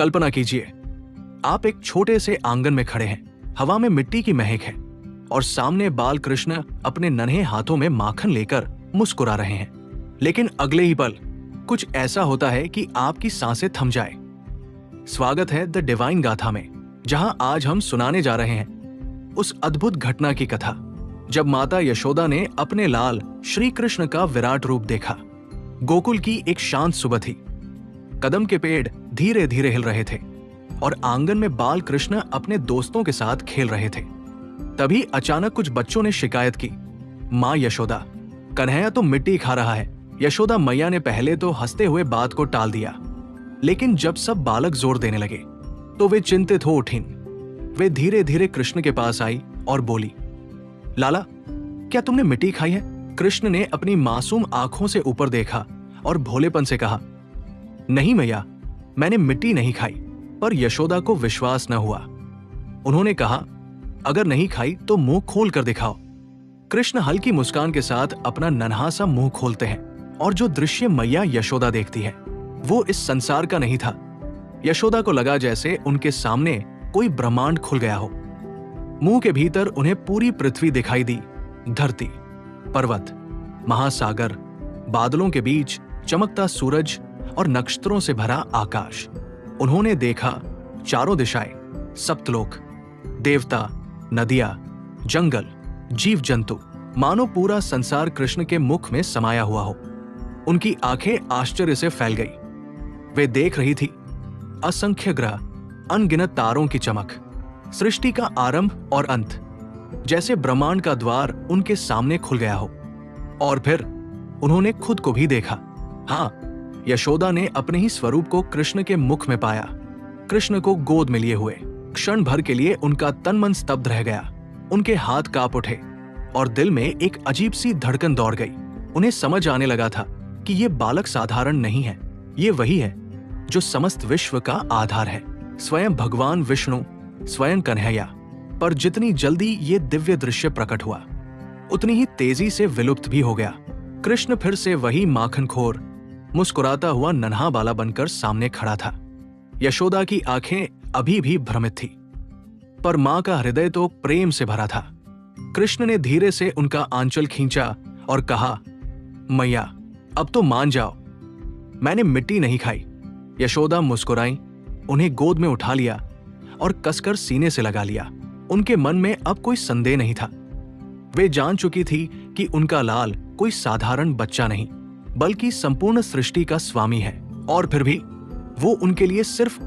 कल्पना कीजिए, आप एक छोटे से आंगन में खड़े हैं, हवा में मिट्टी की महक है और सामने बाल कृष्ण अपने नन्हे हाथों में माखन लेकर मुस्कुरा रहे हैं। लेकिन अगले ही पल कुछ ऐसा होता है कि आपकी सांसें थम जाए। स्वागत है द डिवाइन गाथा में, जहां आज हम सुनाने जा रहे हैं उस अद्भुत घटना की कथा जब माता यशोदा ने अपने लाल श्री कृष्ण का विराट रूप देखा। गोकुल की एक शांत सुबह थी। कदम के पेड़ धीरे धीरे हिल रहे थे और आंगन में बाल कृष्ण अपने दोस्तों के साथ खेल रहे थे। तभी अचानक कुछ बच्चों ने शिकायत की, माँ यशोदा, कन्हैया तो मिट्टी खा रहा है। यशोदा मैया ने पहले तो हंसते हुए बात को टाल दिया, लेकिन जब सब बालक जोर देने लगे तो वे चिंतित हो उठीं। वे धीरे धीरे कृष्ण के पास आई और बोली, लाला, क्या तुमने मिट्टी खाई है? कृष्ण ने अपनी मासूम आंखों से ऊपर देखा और भोलेपन से कहा, नहीं मैया, मैंने मिट्टी नहीं खाई। पर यशोदा को विश्वास न हुआ। उन्होंने कहा, अगर नहीं खाई तो मुंह खोल कर दिखाओ। कृष्ण हल्की मुस्कान के साथ अपना नन्हा सा मुंह खोलते हैं और जो दृश्य मैया यशोदा देखती है वो इस संसार का नहीं था। यशोदा को लगा जैसे उनके सामने कोई ब्रह्मांड खुल गया हो। मुंह के भीतर उन्हें पूरी पृथ्वी दिखाई दी, धरती, पर्वत, महासागर, बादलों के बीच चमकता सूरज और नक्षत्रों से भरा आकाश। उन्होंने देखा चारों दिशाएं, सप्तलोक, देवता, नदियां, जंगल, जीव जंतु, मानो पूरा संसार कृष्ण के मुख में समाया हुआ हो। उनकी आंखें आश्चर्य से फैल गई। वे देख रही थी असंख्य ग्रह, अनगिनत तारों की चमक, सृष्टि का आरंभ और अंत, जैसे ब्रह्मांड का द्वार उनके सामने खुल गया हो। और फिर उन्होंने खुद को भी देखा। हाँ, यशोदा ने अपने ही स्वरूप को कृष्ण के मुख में पाया। कृष्ण को गोद में लिए हुए क्षण भर के लिए उनका तन मन स्तब्ध रह गया। उनके हाथ कांप उठे और दिल में एक अजीब सी धड़कन दौड़ गई। उन्हें समझ आने लगा था कि ये बालक साधारण नहीं है, ये वही है जो समस्त विश्व का आधार है, स्वयं भगवान विष्णु, स्वयं कन्हैया। पर जितनी जल्दी ये दिव्य दृश्य प्रकट हुआ, उतनी ही तेजी से विलुप्त भी हो गया। कृष्ण फिर से वही माखनखोर, मुस्कुराता हुआ नन्हा बाला बनकर सामने खड़ा था। यशोदा की आंखें अभी भी भ्रमित थी, पर मां का हृदय तो प्रेम से भरा था। कृष्ण ने धीरे से उनका आंचल खींचा और कहा, मैया, अब तो मान जाओ, मैंने मिट्टी नहीं खाई। यशोदा मुस्कुराई, उन्हें गोद में उठा लिया और कसकर सीने से लगा लिया। उनके मन में अब कोई संदेह नहीं था। वे जान चुकी थी कि उनका लाल कोई साधारण बच्चा नहीं, बल्कि संपूर्ण सृष्टि का स्वामी है। और फिर भी वो उनके लिए सिर्फ